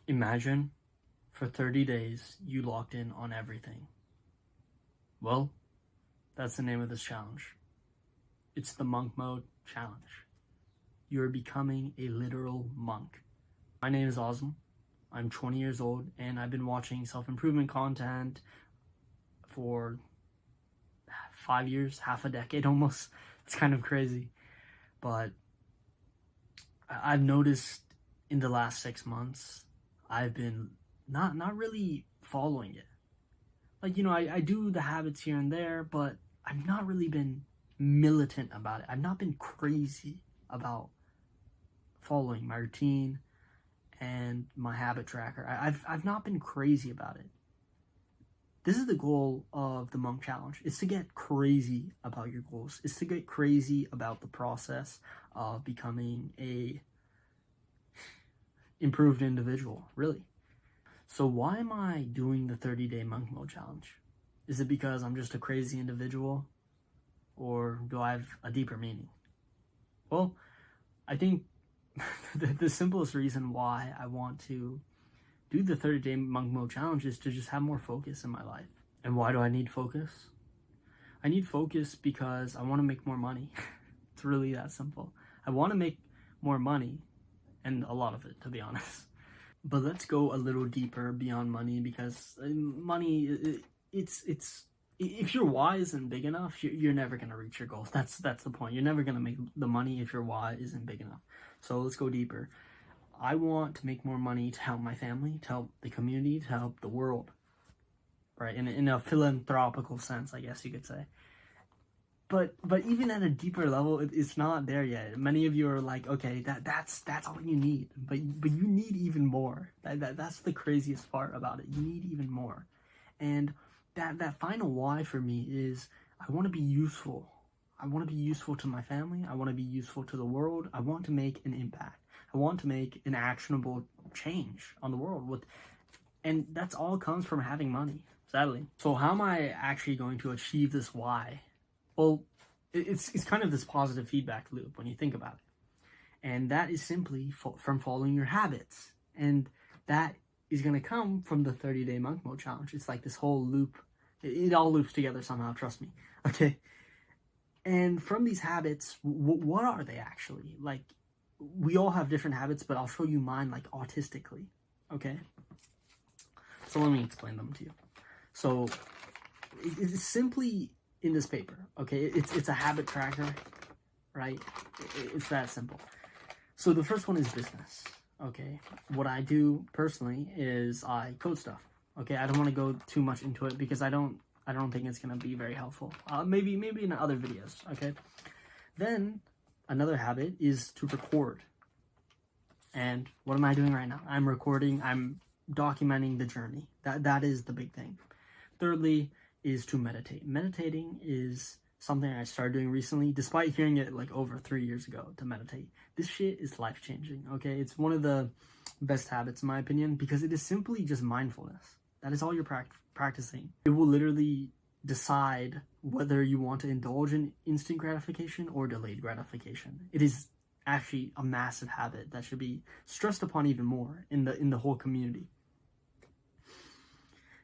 Imagine for 30 days you locked in on everything. Well, that's the name of this challenge. It's the Monk Mode Challenge. You're becoming a literal monk. My name is Azam. I'm 20 years old and I've been watching self-improvement content for 5 years, half a decade almost. It's kind of crazy. But I've noticed in the last 6 months, I've been not really following it. Like, I do the habits here and there, but I've not really been militant about it. I've not been crazy about following my routine and my habit tracker. I've not been crazy about it. This is the goal of the Monk Challenge. It's to get crazy about your goals. It's to get crazy about the process of becoming a improved individual, really. So why am I doing the 30-day Monk Mode Challenge? Is it because I'm just a crazy individual? Or do I have a deeper meaning? Well, I think the simplest reason why I want to do the 30-day Monk Mode Challenge is to just have more focus in my life. And why do I need focus? I need focus because I want to make more money. It's really that simple. I want to make more money, and a lot of it, to be honest. But let's go a little deeper beyond money, because money, it's if your why isn't big enough, you're never going to reach your goals. That's the point. You're never going to make the money if your why isn't big enough. So let's go deeper. I want to make more money to help my family, to help the community, to help the world, right? In a philanthropical sense, I guess you could say. But even at a deeper level, it's not there yet. Many of you are like, okay, that's all you need, but you need even more. That's the craziest part about it. You need even more, and that final why for me is I want to be useful. I want to be useful to my family. I want to be useful to the world. I want to make an impact. I want to make an actionable change on the world and that's all comes from having money, sadly. So how am I actually going to achieve this why? Well, it's kind of this positive feedback loop when you think about it. And that is simply from following your habits. And that is going to come from the 30-day Monk Mode Challenge. It's like this whole loop. It all loops together somehow, trust me. Okay. And from these habits, what are they actually? Like, we all have different habits, but I'll show you mine like autistically. Okay. So let me explain them to you. So it's simply in this paper, okay? It's a habit tracker, right? It's that simple. So the first one is business, okay? What I do personally is I code stuff, okay? I don't want to go too much into it because I don't think it's gonna be very helpful. Maybe in other videos, okay? Then another habit is to record. And what am I doing right now? I'm recording. I'm documenting the journey. That is the big thing. Thirdly is to meditate. Meditating is something I started doing recently, despite hearing it like over 3 years ago to meditate. This shit is life-changing, okay? It's one of the best habits in my opinion because it is simply just mindfulness. That is all you're practicing. It will literally decide whether you want to indulge in instant gratification or delayed gratification. It is actually a massive habit that should be stressed upon even more in the whole community.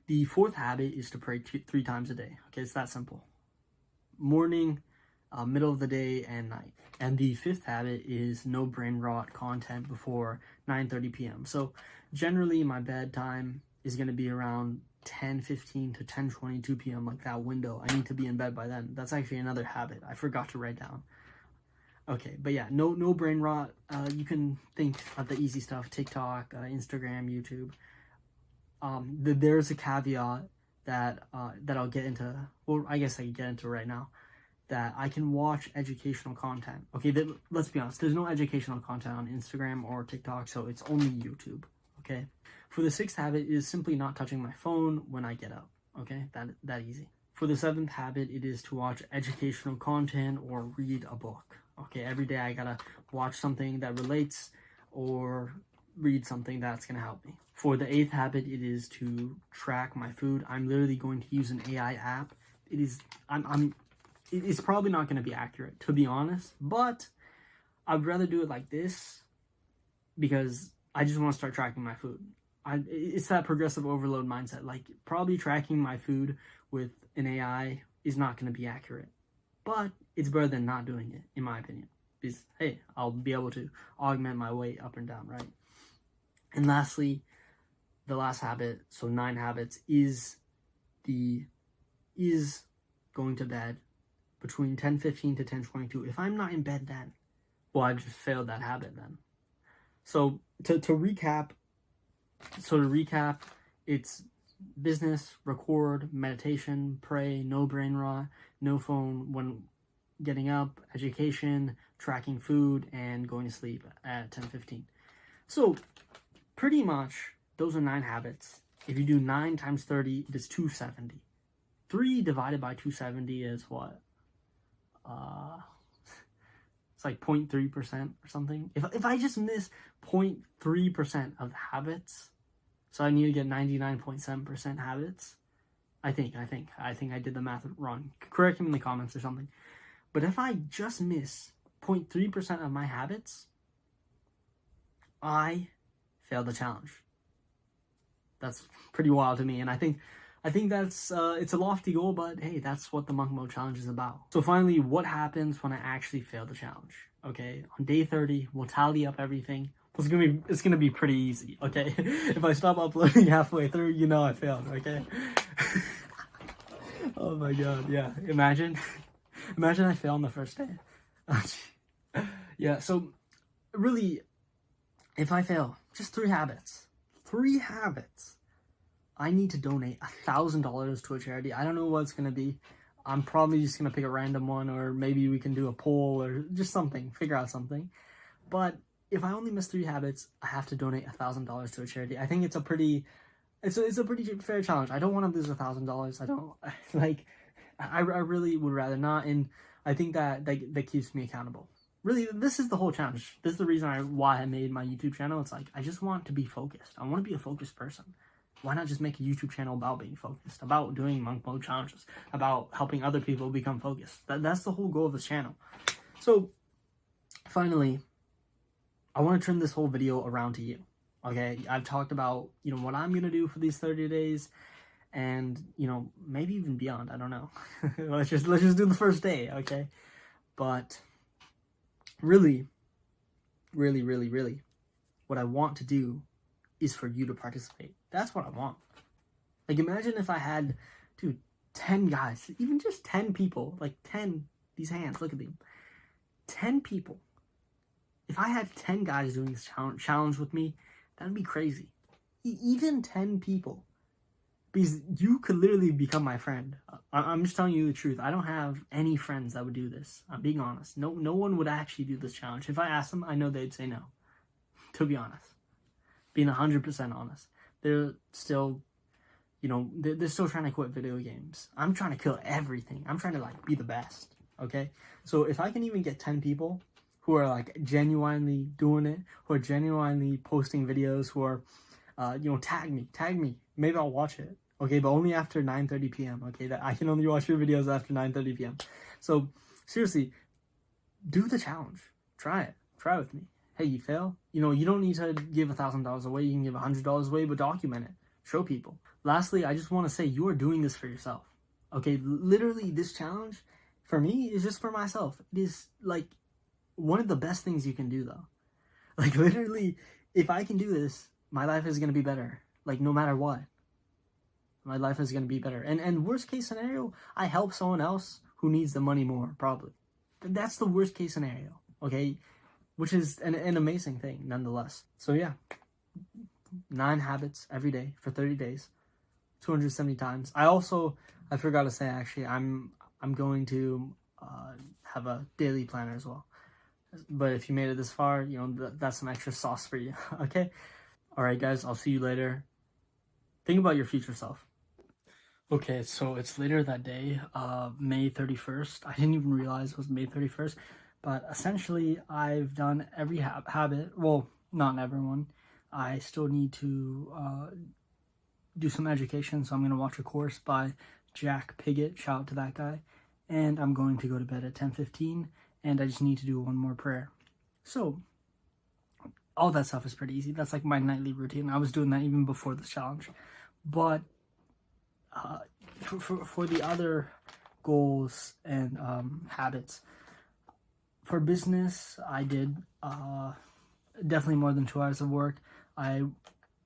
The fourth habit is to pray 3 times a day. Okay, it's that simple. Morning, middle of the day, and night. And the fifth habit is no brain rot content before 9:30 p.m. So generally my bedtime is going to be around 10:15 to 10:22 p.m. like that window. I need to be in bed by then. That's actually another habit I forgot to write down. Okay, but yeah, no brain rot. You can think of the easy stuff: TikTok, Instagram, YouTube. There's a caveat that I'll get into. Well, I guess I can get into right now. That I can watch educational content. Okay, let's be honest. There's no educational content on Instagram or TikTok, so it's only YouTube. Okay. For the sixth habit is simply not touching my phone when I get up. Okay, that easy. For the seventh habit, it is to watch educational content or read a book. Okay, every day I gotta watch something that relates or read something that's gonna help me. For the eighth habit, it is to track my food. I'm literally going to use an AI app. It's probably not gonna be accurate, to be honest, but I'd rather do it like this because I just want to start tracking my food. it's that progressive overload mindset. Like, probably tracking my food with an AI is not going to be accurate, but it's better than not doing it, in my opinion. Because, hey, I'll be able to augment my weight up and down, right? And lastly, the last habit, so 9 habits, is going to bed between 10:15 to 10:22. If I'm not in bed then, well, I just failed that habit then. So to recap, it's business, record, meditation, pray, no brain rot, no phone when getting up, education, tracking food, and going to sleep at 10:15. So pretty much those are 9 habits. If you do 9 times 30, it is 270. 3 divided by 270 is what? It's like 0.3% or something. If I just miss 0.3% of habits, so I need to get 99.7% habits. I think I did the math wrong. Correct me in the comments or something. But if I just miss 0.3% of my habits, I failed the challenge. That's pretty wild to me, and I think that's it's a lofty goal, but hey, that's what the Monk Mode Challenge is about. So finally, what happens when I actually fail the challenge? Okay, on day 30, we'll tally up everything. It's gonna be pretty easy. Okay, if I stop uploading halfway through, you know I failed. Okay. Oh my god, yeah. Imagine I fail on the first day. Yeah. So really, if I fail, just 3 habits. I need to donate $1,000 to a charity. I don't know what it's going to be. I'm probably just going to pick a random one, or maybe we can do a poll or just something, figure out something. But if I only miss 3 habits, I have to donate $1,000 to a charity. I think it's a pretty fair challenge. I don't want to lose $1,000. I don't like, I really would rather not. And I think that keeps me accountable. Really, this is the whole challenge. This is the reason why I made my YouTube channel. It's like, I just want to be focused. I want to be a focused person. Why not just make a YouTube channel about being focused, about doing Monk Mode challenges, about helping other people become focused? That's the whole goal of this channel. So, finally, I want to turn this whole video around to you. Okay, I've talked about, what I'm going to do for these 30 days, and, maybe even beyond. I don't know. let's just do the first day, okay? But really, what I want to do is for you to participate. That's what I want. Like, imagine if I had, 10 guys, even just 10 people, like 10, these hands, look at them. 10 people. If I had 10 guys doing this challenge with me, that'd be crazy. Even 10 people. Because you could literally become my friend. I'm just telling you the truth. I don't have any friends that would do this. I'm being honest. No one would actually do this challenge. If I asked them, I know they'd say no. To be honest. Being 100% honest. They're still, they're still trying to quit video games. I'm trying to kill everything. I'm trying to, be the best. Okay? So if I can even get 10 people who are, genuinely doing it, who are genuinely posting videos, who are, tag me. Maybe I'll watch it. Okay, but only after 9:30 p.m. Okay, that I can only watch your videos after 9:30 p.m. So seriously, do the challenge. Try it. Try it with me. Hey, you fail? You don't need to give $1,000 away. You can give $100 away, but document it. Show people. Lastly, I just want to say you are doing this for yourself. Okay, literally, this challenge for me is just for myself. It is one of the best things you can do, though. Literally, if I can do this, my life is gonna be better. No matter what. My life is going to be better. And worst case scenario, I help someone else who needs the money more, probably. That's the worst case scenario, okay? Which is an amazing thing, nonetheless. So yeah, 9 habits every day for 30 days, 270 times. I forgot to say, actually, I'm going to have a daily planner as well. But if you made it this far, that's some extra sauce for you, okay? All right, guys, I'll see you later. Think about your future self. Okay, so it's later that day, May 31st. I didn't even realize it was May 31st, but essentially I've done every habit. Well, not everyone. I still need to do some education, so I'm going to watch a course by Jack Piggott. Shout out to that guy. And I'm going to go to bed at 10:15, and I just need to do one more prayer. So, all that stuff is pretty easy. That's like my nightly routine. I was doing that even before this challenge. But for the other goals and habits, for business, I did definitely more than 2 hours of work. I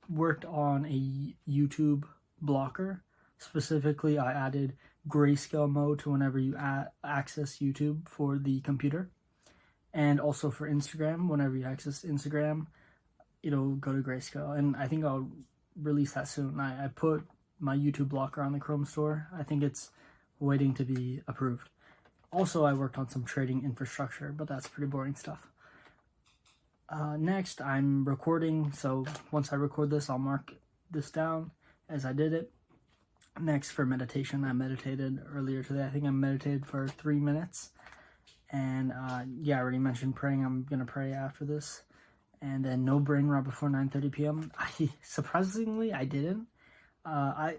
worked on a YouTube blocker. Specifically, I added grayscale mode to whenever you access YouTube for the computer. And also for Instagram, whenever you access Instagram, it'll go to grayscale. And I think I'll release that soon. I put my YouTube blocker on the Chrome store. I think it's waiting to be approved. Also, I worked on some trading infrastructure, but that's pretty boring stuff. Next, I'm recording. So once I record this, I'll mark this down as I did it. Next, for meditation, I meditated earlier today. I think I meditated for 3 minutes. And yeah, I already mentioned praying. I'm going to pray after this. And then no brain rot before 9:30 p.m. Surprisingly, I didn't. I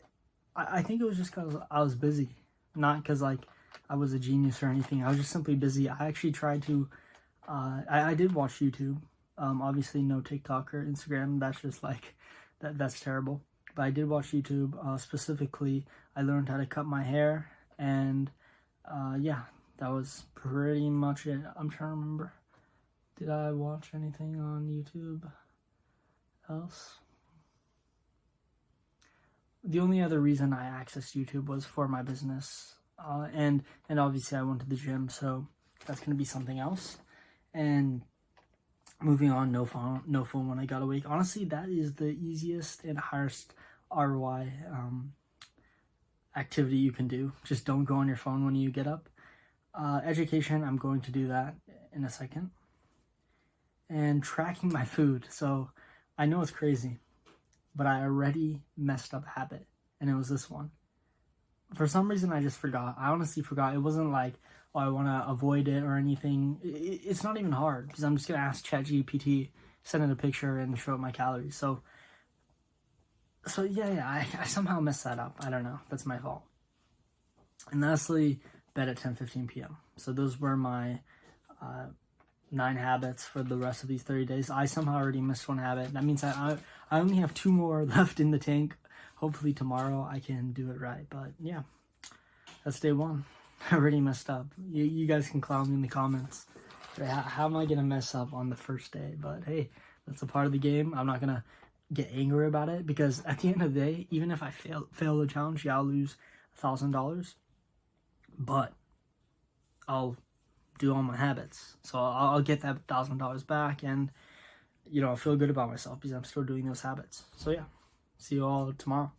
think it was just because I was busy. Not because, like, I was a genius or anything. I was just simply busy. I actually tried to... I did watch YouTube. Obviously, no TikTok or Instagram. That's just, like... That's terrible. But I did watch YouTube. Specifically, I learned how to cut my hair. And, yeah, that was pretty much it. I'm trying to remember. Did I watch anything on YouTube else? The only other reason I accessed YouTube was for my business. And obviously I went to the gym, so that's going to be something else. And moving on, no phone when I got awake. Honestly, that is the easiest and highest ROI activity you can do. Just don't go on your phone when you get up. Education, I'm going to do that in a second. And tracking my food. So I know it's crazy, but I already messed up a habit, and it was this one. For some reason, I just forgot. I honestly forgot. It wasn't like, oh, I want to avoid it or anything. It's not even hard, because I'm just going to ask ChatGPT, send it a picture, and show it my calories. So yeah, I somehow messed that up. I don't know. That's my fault. And lastly, bed at 10:15 p.m. So those were my 9 habits for the rest of these 30 days. I somehow already missed one habit. That means I only have 2 more left in the tank. Hopefully tomorrow I can do it right. But yeah, that's day 1. I already messed up. You guys can clown me in the comments. How am I going to mess up on the first day? But hey, that's a part of the game. I'm not going to get angry about it, because at the end of the day, even if I fail the challenge, yeah, I'll lose $1,000. But I'll do all my habits. So I'll get that $1,000 back, and, you know, I'll feel good about myself because I'm still doing those habits. So yeah, see you all tomorrow.